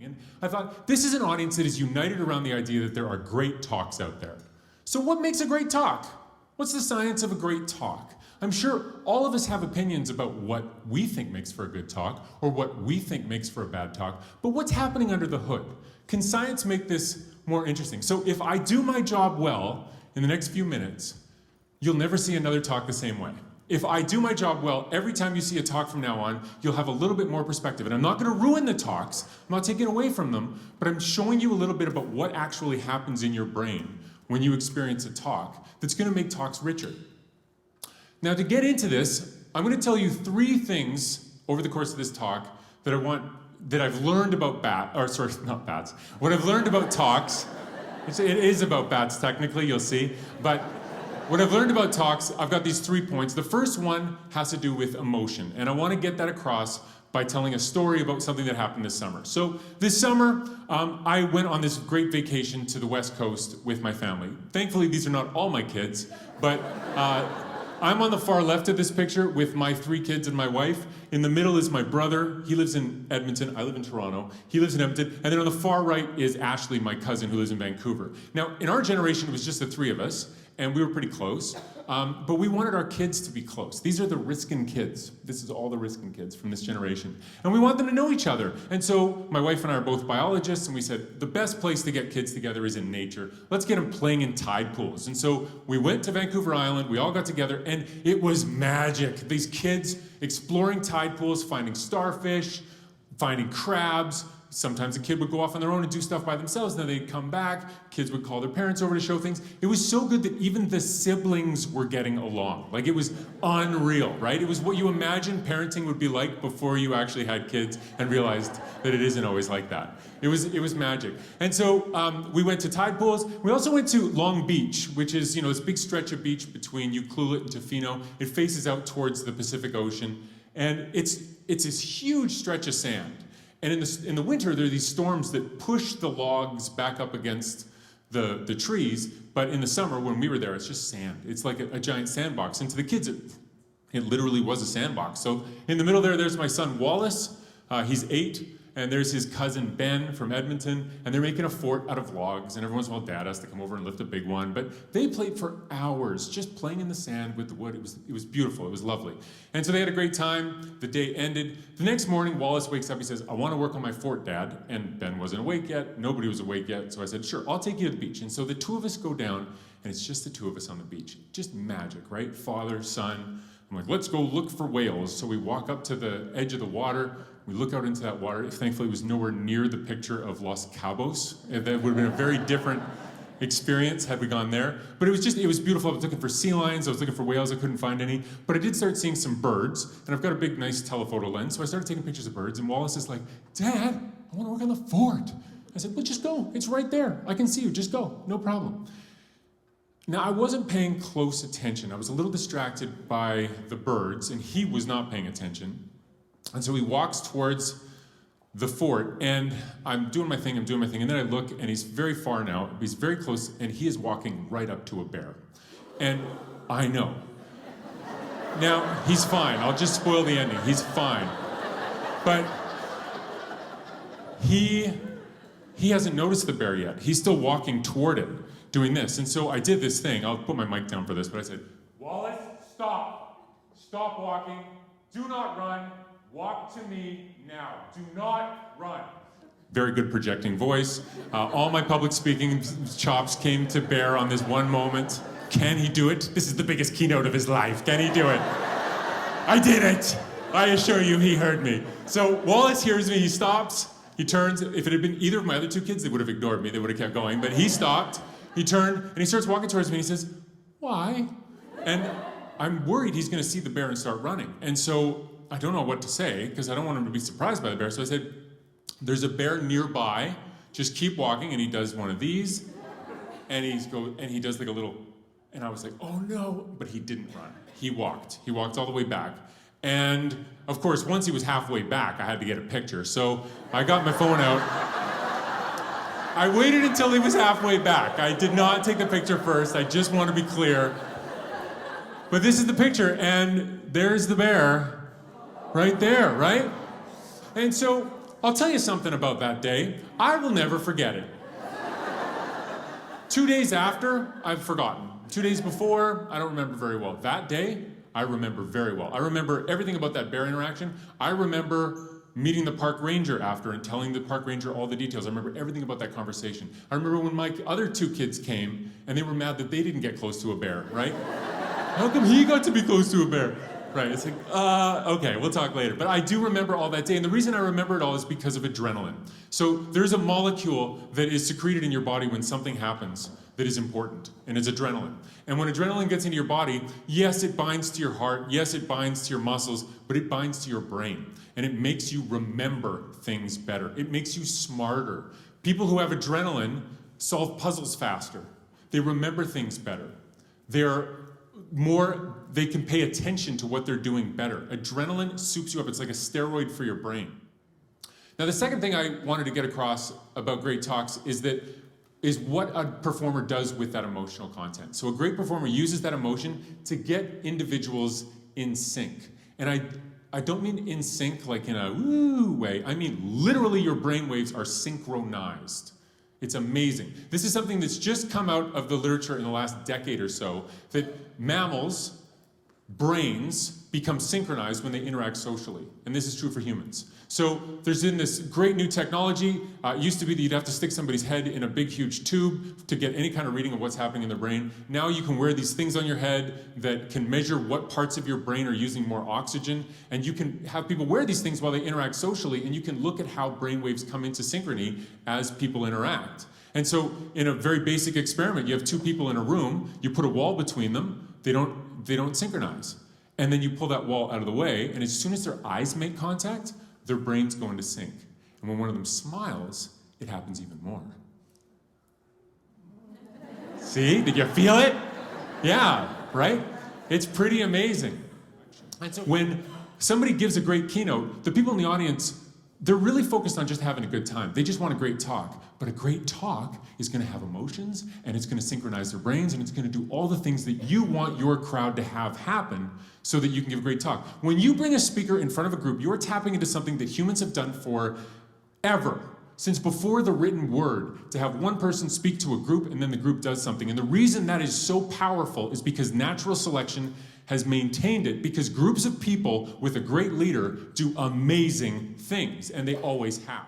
And I thought, this is an audience that is united around the idea that there are great talks out there. So what makes a great talk? What's the science of a great talk? I'm sure all of us have opinions about what we think makes for a good talk or what we think makes for a bad talk, but what's happening under the hood? Can science make this more interesting? So if I do my job well in the next few minutes, you'll never see another talk the same way. If I do my job well, every time you see a talk from now on, you'll have a little bit more perspective. And I'm not going to ruin the talks, I'm not taking away from them, but I'm showing you a little bit about what actually happens in your brain when you experience a talk that's going to make talks richer. Now, to get into this, I'm going to tell you 3 things over the course of this talk that I've learned about what I've learned about talks. It is about bats, technically, you'll see. But what I've learned about talks, I've got these 3 points. The first one has to do with emotion, and I want to get that across by telling a story about something that happened this summer. So this summer, I went on this great vacation to the West Coast with my family. Thankfully, these are not all my kids, but I'm on the far left of this picture with my 3 kids and my wife. In the middle is my brother. He lives in Edmonton. I live in Toronto. He lives in Edmonton. And then on the far right is Ashley, my cousin, who lives in Vancouver. Now, in our generation, it was just the 3 of us, and we were pretty close. But we wanted our kids to be close. These are the Riskin kids. This is all the Riskin kids from this generation. And we want them to know each other. And so my wife and I are both biologists, and we said, the best place to get kids together is in nature. Let's get them playing in tide pools. And so we went to Vancouver Island, we all got together, and it was magic. These kids exploring tide pools, finding starfish, finding crabs. Sometimes a kid would go off on their own and do stuff by themselves, and then they'd come back. Kids would call their parents over to show things. It was so good that even the siblings were getting along. Like, it was unreal, right? It was what you imagine parenting would be like before you actually had kids and realized that it isn't always like that. It was magic. And so we went to tide pools. We also went to Long Beach, which is, this big stretch of beach between Ucluelet and Tofino. It faces out towards the Pacific Ocean, and it's this huge stretch of sand. And in the winter, there are these storms that push the logs back up against the trees, but in the summer, when we were there, it's just sand. It's like a giant sandbox. And to the kids, it literally was a sandbox. So in the middle there's my son Wallace. He's 8. And there's his cousin Ben from Edmonton, and they're making a fort out of logs, and every once in a while Dad has to come over and lift a big one. But they played for hours, just playing in the sand with the wood. It was beautiful, it was lovely. And so they had a great time. The day ended. The next morning, Wallace wakes up, he says, I want to work on my fort, Dad. And Ben wasn't awake yet, nobody was awake yet, so I said, sure, I'll take you to the beach. And so the 2 of us go down, and it's just the 2 of us on the beach. Just magic, right? Father, son. I'm like, let's go look for whales. So we walk up to the edge of the water. We look out into that water. Thankfully, it was nowhere near the picture of Los Cabos. That would have been a very different experience had we gone there. But it was beautiful. I was looking for sea lions. I was looking for whales. I couldn't find any. But I did start seeing some birds. And I've got a big, nice telephoto lens. So I started taking pictures of birds. And Wallace is like, Dad, I want to work on the fort. I said, well, just go. It's right there. I can see you. Just go. No problem. Now, I wasn't paying close attention. I was a little distracted by the birds, and he was not paying attention. And so he walks towards the fort, and I'm doing my thing, and then I look, and he's very far now, he's very close, and he is walking right up to a bear. And I know. Now, he's fine. I'll just spoil the ending. He's fine. But he hasn't noticed the bear yet. He's still walking toward it, doing this. And so I did this thing. I'll put my mic down for this, but I said, Wallace, stop. Stop walking. Do not run. Walk to me now. Do not run. Very good projecting voice. All my public speaking chops came to bear on this one moment. Can he do it? This is the biggest keynote of his life. Can he do it? I did it. I assure you, he heard me. So Wallace hears me. He stops. He turns. If it had been either of my other 2 kids, they would have ignored me. They would have kept going. But he stopped. He turned, and he starts walking towards me, and he says, why? And I'm worried he's going to see the bear and start running. And so I don't know what to say, because I don't want him to be surprised by the bear. So I said, there's a bear nearby. Just keep walking. And he does one of these. And he does like a little, and I was like, oh no. But he didn't run. He walked. He walked all the way back. And of course, once he was halfway back, I had to get a picture. So I got my phone out. I waited until he was halfway back. I did not take the picture first. I just want to be clear. But this is the picture, and there's the bear right there, right? And so I'll tell you something about that day. I will never forget it. 2 days after, I've forgotten. 2 days before, I don't remember very well. That day, I remember very well. I remember everything about that bear interaction. I remember meeting the park ranger after and telling the park ranger all the details. I remember everything about that conversation. I remember when my other 2 kids came and they were mad that they didn't get close to a bear, right? How come he got to be close to a bear? Right, it's like, okay, we'll talk later. But I do remember all that day, and the reason I remember it all is because of adrenaline. So there's a molecule that is secreted in your body when something happens that is important, and it's adrenaline. And when adrenaline gets into your body, yes, it binds to your heart, yes, it binds to your muscles, but it binds to your brain, and it makes you remember things better. It makes you smarter. People who have adrenaline solve puzzles faster. They remember things better. They can pay attention to what they're doing better. Adrenaline soups you up. It's like a steroid for your brain. Now, the second thing I wanted to get across about great talks is what a performer does with that emotional content. So a great performer uses that emotion to get individuals in sync. And I don't mean in sync like in a woo way. I mean literally your brainwaves are synchronized. It's amazing. This is something that's just come out of the literature in the last decade or so, that mammals' brains become synchronized when they interact socially. And this is true for humans. So there's been this great new technology. It used to be that you'd have to stick somebody's head in a big, huge tube to get any kind of reading of what's happening in their brain. Now you can wear these things on your head that can measure what parts of your brain are using more oxygen. And you can have people wear these things while they interact socially, and you can look at how brainwaves come into synchrony as people interact. And so in a very basic experiment, you have 2 people in a room, you put a wall between them, they don't synchronize. And then you pull that wall out of the way, and as soon as their eyes make contact, their brains go into sync. And when one of them smiles, it happens even more. See? Did you feel it? Yeah, right? It's pretty amazing. And so when somebody gives a great keynote, the people in the audience, they're really focused on just having a good time. They just want a great talk. But a great talk is going to have emotions, and it's going to synchronize their brains, and it's going to do all the things that you want your crowd to have happen so that you can give a great talk. When you bring a speaker in front of a group, you're tapping into something that humans have done forever, since before the written word, to have one person speak to a group and then the group does something. And the reason that is so powerful is because natural selection has maintained it, because groups of people with a great leader do amazing things, and they always have.